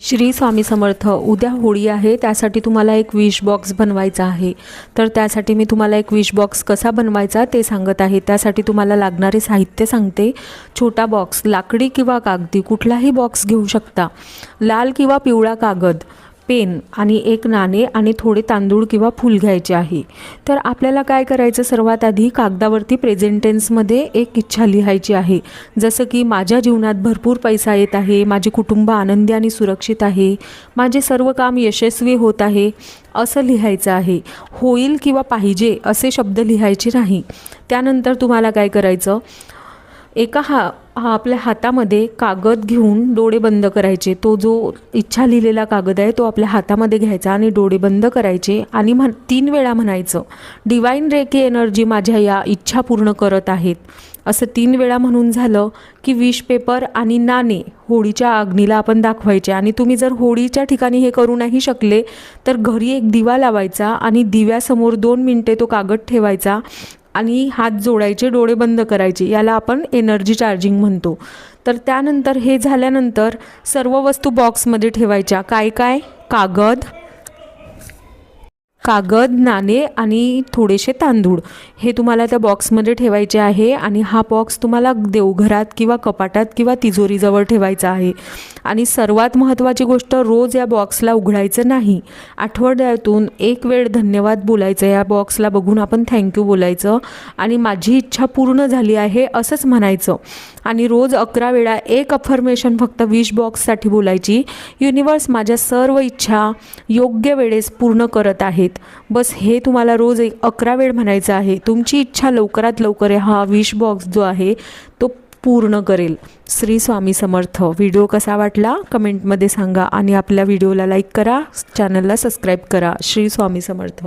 श्री स्वामी समर्थ. उद्या होळी आहे, त्यासाठी तुम्हाला एक विश बॉक्स बनवायचा आहे. तर त्यासाठी मी तुम्हाला एक विश बॉक्स कसा बनवायचा ते सांगत आहे. त्यासाठी तुम्हाला लागणारे साहित्य सांगते. छोटा बॉक्स, लाकडी किंवा कागदी कुठलाही बॉक्स घेऊ शकता. लाल किंवा पिवळा कागद, पेन आणि एक नाणे आणि थोडे तांदूळ किंवा फूल घ्यायचे आहे. तर आपल्याला काय करायचं, सर्वात आधी कागदावरती प्रेझेंट टेन्समध्ये एक इच्छा लिहायची आहे. जसं की माझ्या जीवनात भरपूर पैसा येत आहे, माझे कुटुंब आनंदी आणि सुरक्षित आहे, माझे सर्व काम यशस्वी होत आहे, असं लिहायचं आहे. होईल किंवा पाहिजे असे शब्द लिहायचे नाही. त्यानंतर तुम्हाला काय करायचं, आपल्या हातामध्ये कागद घेऊन डोळे बंद करायचे. तो जो इच्छा लिहिलेला कागद आहे तो आपल्या हातामध्ये घ्यायचा आणि डोळे बंद करायचे आणि 3 वेळा म्हणायचं, डिवाइन रेकी एनर्जी माझ्या या इच्छा पूर्ण करत आहेत. असं 3 वेळा म्हणून झालं की विश पेपर आणि नाणे होळीच्या अग्नीला आपण दाखवायचे. आणि तुम्ही जर होळीच्या ठिकाणी हे करू नाही शकले तर घरी एक दिवा लावायचा आणि दिव्यासमोर 2 मिनिटे तो कागद ठेवायचा आणि हात जोडायचे, डोळे बंद करायचे. याला आपण एनर्जी चार्जिंग म्हणतो. तर त्यानंतर हे झाल्यानंतर सर्व वस्तू बॉक्समध्ये ठेवायच्या. काय काय, कागद, नाणे आणि थोडेसे तांदूळ हे तुम्हाला त्या बॉक्समध्ये ठेवायचे आहे. आणि हा बॉक्स तुम्हाला देवघरात किंवा कपाटात किंवा तिजोरीजवळ ठेवायचा आहे. आणि सर्वात महत्त्वाची गोष्ट, रोज या बॉक्सला उघडायचं नाही. आठवड्यातून एक वेळ धन्यवाद बोलायचं, या बॉक्सला बघून आपण थँक्यू बोलायचं आणि माझी इच्छा पूर्ण झाली आहे असंच म्हणायचं. आणि रोज 11 वेळा एक अफर्मेशन फक्त विश बॉक्ससाठी बोलायची. युनिवर्स माझ्या सर्व इच्छा योग्य वेळेस पूर्ण करत आहेत. बस हे तुम्हाला रोज 11 वेळ म्हणायचं आहे. तुमची इच्छा लवकरात लवकर हा विश बॉक्स जो आहे तो पूर्ण करेल. श्री स्वामी समर्थ. व्हिडिओ कसा वाटला कमेंटमध्ये सांगा आणि आपल्या व्हिडिओला लाईक करा, चॅनलला सबस्क्राईब करा. श्री स्वामी समर्थ.